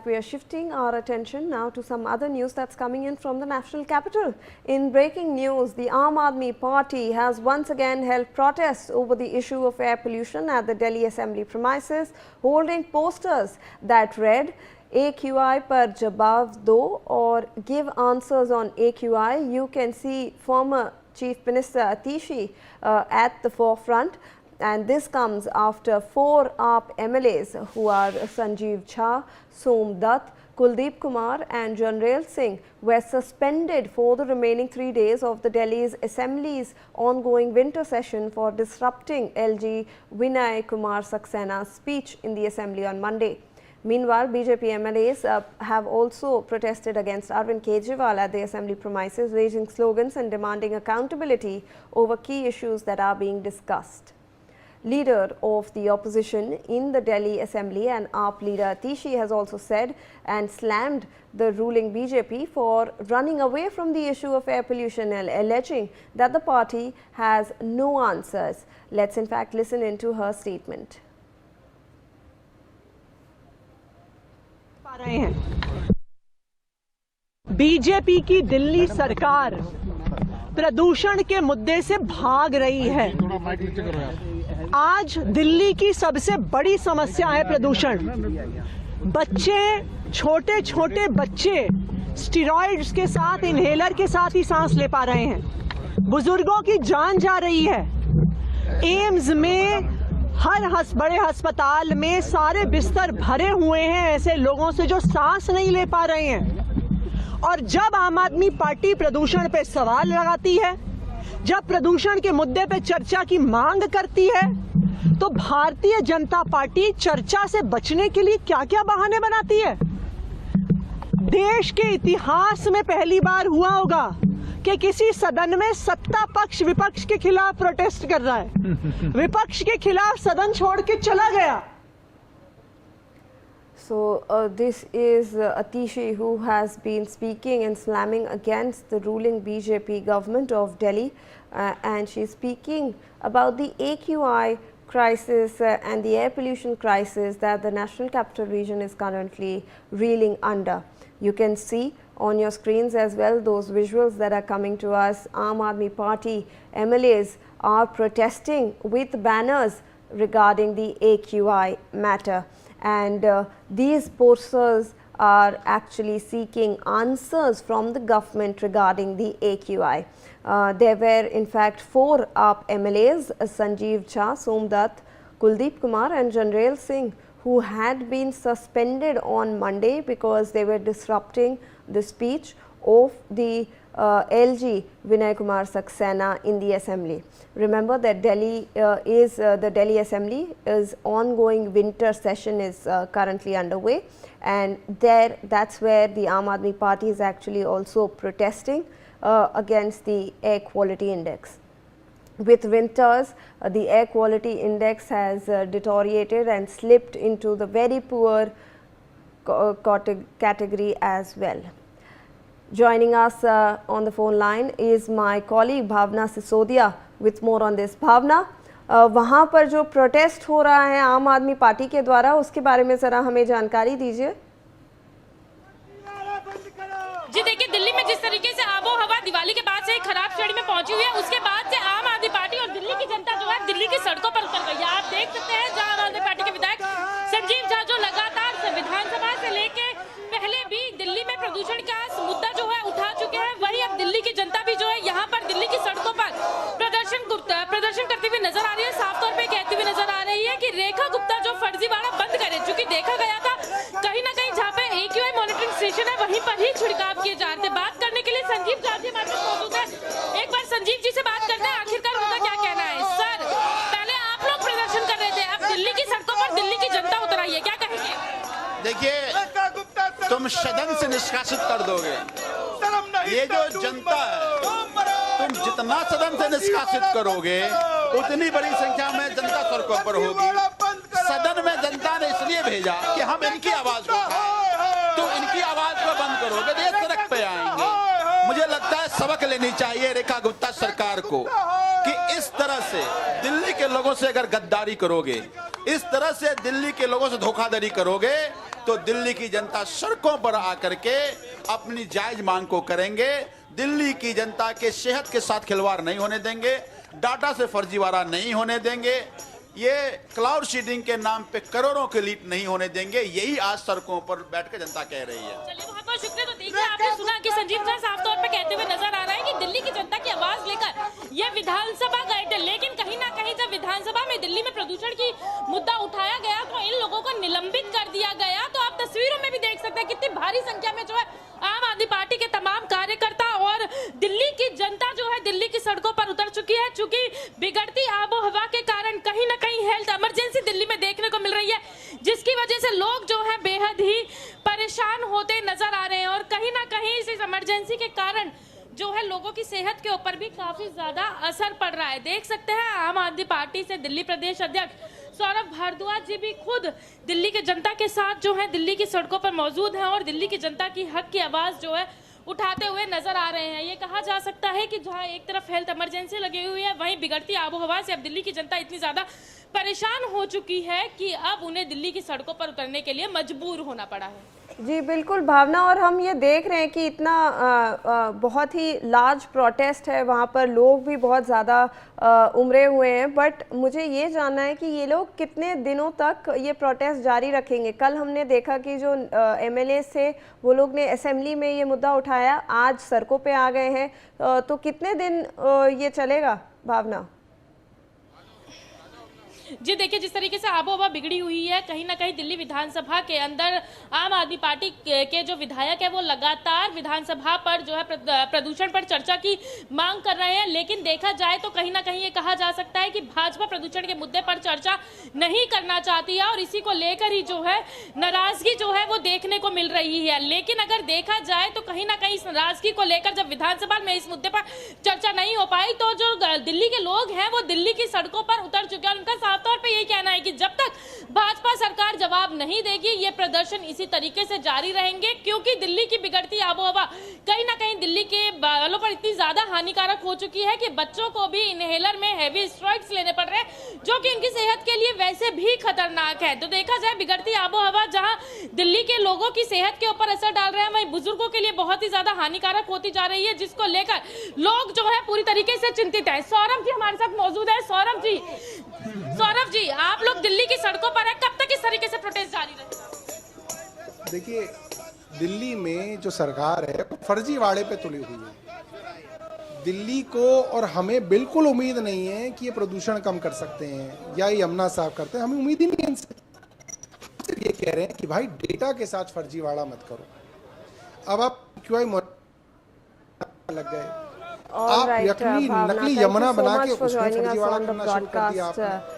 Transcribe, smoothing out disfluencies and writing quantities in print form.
We are shifting our attention now to some other news that's coming in from the national capital. In breaking news, the Aam Aadmi Party has once again held protests over the issue of air pollution at the Delhi Assembly premises, holding posters that read AQI par jawab do or give answers on AQI. You can see former Chief Minister Atishi at the forefront. And this comes after 4 AAP MLAs who are Sanjeev Jha, Som Dutt, Kuldeep Kumar and Janrail Singh were suspended for the remaining 3 days of the Delhi's Assembly's ongoing winter session for disrupting LG Vinay Kumar Saksena's speech in the Assembly on Monday. Meanwhile, BJP MLAs have also protested against Arvind Kejriwal at the Assembly premises, raising slogans and demanding accountability over key issues that are being discussed. Leader of the opposition in the Delhi Assembly and AAP leader Atishi has also said and slammed the ruling BJP for running away from the issue of air pollution, alleging that the party has no answers. Let's in fact listen into her statement. BJP की दिल्ली सरकार प्रदूषण के मुद्दे से भाग रही है। आज दिल्ली की सबसे बड़ी समस्या है प्रदूषण। बच्चे, छोटे छोटे बच्चे स्टेरॉइड्स के साथ, इनहेलर के साथ ही सांस ले पा रहे हैं। बुजुर्गों की जान जा रही है। एम्स में, हर बड़े अस्पताल में सारे बिस्तर भरे हुए हैं ऐसे लोगों से जो सांस नहीं ले पा रहे हैं। और जब आम आदमी पार्टी प्रदूषण पे सवाल लगाती है, जब प्रदूषण के मुद्दे पे चर्चा की मांग करती है, तो भारतीय जनता पार्टी चर्चा से बचने के लिए क्या क्या बहाने बनाती है। देश के इतिहास में पहली बार हुआ होगा कि किसी सदन में सत्ता पक्ष विपक्ष के खिलाफ प्रोटेस्ट कर रहा है, विपक्ष के खिलाफ सदन छोड़ के चला गया। So this is Atishi, who has been speaking and slamming against the ruling BJP government of Delhi, and she is speaking about the AQI crisis and the air pollution crisis that the National Capital Region is currently reeling under. You can see on your screens as well those visuals that are coming to us. Aam Aadmi Party MLAs are protesting with banners regarding the AQI matter, and these posters are actually seeking answers from the government regarding the AQI. There were in fact 4 AAP MLAs, Sanjeev Jha, Som Dutt, Kuldeep Kumar and Janrail Singh, who had been suspended on Monday because they were disrupting the speech of the LG Vinay Kumar Saxena in the Assembly. Remember that the Delhi Assembly is ongoing winter session is currently underway, and that's where the Aam Aadmi Party is actually also protesting against the air quality index. With winters, the air quality index has deteriorated and slipped into the very poor category as well. Joining us on the phone line is my colleague Bhavna Sisodia with more on this. Bhavna, वहाँ पर जो protest हो रहा है आम आदमी party के द्वारा, उसके बारे में जरा हमें जानकारी दीजिए। जी देखिए, दिल्ली में जिस तरीके से आबो हवा दिवाली के बाद से एक खराब श्रेणी में पहुंची हुई है, उसके बाद से आम आदमी पार्टी और दिल्ली की जनता जो है दिल्ली की सड़कों पर उतर गई है। आप देख सकते हैं जहां आम आदमी पार्टी के विधायक संजीव झा जो लगातार विधानसभा से लेके पहले भी दिल्ली में प्रदूषण का मुद्दा जो है उठा चुके हैं, वही अब दिल्ली की जनता भी जो है यहाँ पर दिल्ली की सड़कों पर प्रदर्शन करती हुई नजर आ रही है। साफ तौर पे कहती हुई नजर आ रही है कि रेखा गुप्ता जो फर्जीवाड़ा बंद करे, चूंकि देखा गया था कहीं ना कहीं जहाँ पे AQI मॉनिटरिंग स्टेशन है वहीं पर ही छिड़काव किए जा रहे थे। बात करने के लिए संजीव झा जी हमारे साथ मौजूद है। एक बार संजीव जी से बात करते हैं, आखिरकार उनका क्या कहना है। सर, पहले आप लोग प्रदर्शन कर रहे थे, अब दिल्ली की सड़कों पर दिल्ली की जनता उतर आई है, क्या कहेंगे? देखिए, तुम सदन से निष्कासित कर दोगे, ये जो जनता है, तुम जितना सदन से निष्कासित करोगे उतनी बड़ी संख्या में जनता सड़कों पर होगी। सदन में जनता ने इसलिए भेजा कि हम इनकी आवाज को उठाएं, तो इनकी आवाज को बंद करोगे तो ये सड़क पे आएंगे। मुझे लगता है सबक लेनी चाहिए रेखा गुप्ता सरकार को कि इस तरह से दिल्ली के लोगों से अगर गद्दारी करोगे, इस तरह से दिल्ली के लोगों से धोखाधड़ी करोगे तो दिल्ली की जनता सड़कों पर आकर के अपनी जायज मांग को करेंगे। दिल्ली की जनता के सेहत के साथ खिलवाड़ नहीं होने देंगे, डाटा से फर्जीवाड़ा नहीं होने देंगे, ये क्लाउड सीडिंग के नाम पे करोड़ों के लीड नहीं होने देंगे। यही आज सड़कों पर बैठ कर जनता कह रही है। चलिए बहुत बहुत शुक्रिया। तो देखिए आपने सुना कि संजीव झा साफ तौर पे कहते हुए नजर आ रहा है कि दिल्ली की जनता की आवाज लेकर ये विधानसभा गए थे, लेकिन कहीं ना कहीं जब विधानसभा में दिल्ली में प्रदूषण की मुद्दा उठाया गया तो इन लोगों को निलंबित कर दिया गया। तो आप तस्वीरों में भी देख सकते हैं कितनी भारी संख्या में जो है आम आदमी पार्टी के तमाम कार्यकर्ता और दिल्ली की जनता जो है दिल्ली की सड़कों पर उतर चुकी है। चूंकि बिगड़ती आबोहवा के कारण कहीं ना कहीं हेल्थ इमरजेंसी दिल्ली में देखने को मिल रही है, जिसकी वजह से लोग जो है बेहद ही परेशान होते नजर आ रहे हैं। और कहीं ना कहीं इस इमरजेंसी के कारण जो है लोगों की सेहत के ऊपर भी काफी ज्यादा असर पड़ रहा है। देख सकते हैं आम आदमी पार्टी से दिल्ली प्रदेश अध्यक्ष सौरभ भारद्वाज जी भी खुद दिल्ली के जनता के साथ जो है दिल्ली की सड़कों पर मौजूद हैं और दिल्ली की जनता की हक की आवाज जो है उठाते हुए नजर आ रहे हैं। ये कहा जा सकता है कि जहां एक तरफ हेल्थ इमरजेंसी लगी हुई है, वहीं बिगड़ती आबोहवा से अब दिल्ली की जनता इतनी ज्यादा परेशान हो चुकी है कि अब उन्हें दिल्ली की सड़कों पर उतरने के लिए मजबूर होना पड़ा है। जी बिल्कुल भावना, और हम ये देख रहे हैं कि इतना बहुत ही लार्ज प्रोटेस्ट है, वहाँ पर लोग भी बहुत ज़्यादा उमड़े हुए हैं। बट मुझे ये जानना है कि ये लोग कितने दिनों तक ये प्रोटेस्ट जारी रखेंगे। कल हमने देखा कि जो एमएलए थे वो लोग ने असेंबली में ये मुद्दा उठाया, आज सड़कों पे आ गए हैं, तो कितने दिन ये चलेगा भावना? जी देखिए, जिस तरीके से आबोहवा बिगड़ी हुई है, कहीं ना कहीं दिल्ली विधानसभा के अंदर आम आदमी पार्टी के जो विधायक है वो लगातार विधानसभा पर जो है प्रदूषण पर चर्चा की मांग कर रहे हैं। लेकिन देखा जाए तो कहीं ना कहीं ये कहा जा सकता है कि भाजपा प्रदूषण के मुद्दे पर चर्चा नहीं करना चाहती है और इसी को लेकर ही जो है नाराजगी जो है वो देखने को मिल रही है। लेकिन अगर देखा जाए तो कहीं ना कहीं इस नाराजगी को लेकर जब विधानसभा में इस मुद्दे पर चर्चा नहीं हो पाई तो जो दिल्ली के लोग हैं वो दिल्ली की सड़कों पर उतर चुके हैं। उनका तौर पे यही कहना है कि जब तक भाजपा सरकार जवाब नहीं देगी ये प्रदर्शन इसी तरीके से जारी रहेंगे, क्योंकि दिल्ली की बिगड़ती आबोहवा कहीं ना कहीं दिल्ली के बालों पर इतनी ज्यादा हानिकारक हो चुकी है कि बच्चों को भी इनहेलर में हेवी स्टेरॉइड्स लेने पड़ रहे हैं, जो कि उनकी सेहत के लिए वैसे भी खतरनाक है। तो देखा जाए बिगड़ती आबोहवा जहां दिल्ली के लोगों की सेहत के ऊपर असर डाल रहे हैं, वहीं बुजुर्गों के लिए बहुत ही ज्यादा हानिकारक होती जा रही है, जिसको लेकर लोग जो है पूरी तरीके से चिंतित है। सौरभ जी हमारे साथ मौजूद है। सौरभ जी, आप लोग दिल्ली की सड़कों पर हैं, कब तक इस तरीके से प्रोटेस्ट जारी रहेगा? देखिए, दिल्ली में जो सरकार है वो फर्जीवाड़े पे तुली हुई है। दिल्ली को और हमें बिल्कुल उम्मीद नहीं है कि ये प्रदूषण कम कर सकते हैं या यमुना साफ करते हैं, हमें उम्मीद ही नहीं है इनसे। सिर्फ ये कह रहे हैं कि भाई डेटा के साथ फर्जीवाड़ा मत करो। अब आप क्यों लग गए, आप नकली यमुना बना के उसमें फर्जीवाड़ा करना शुरू कर दिया आपने।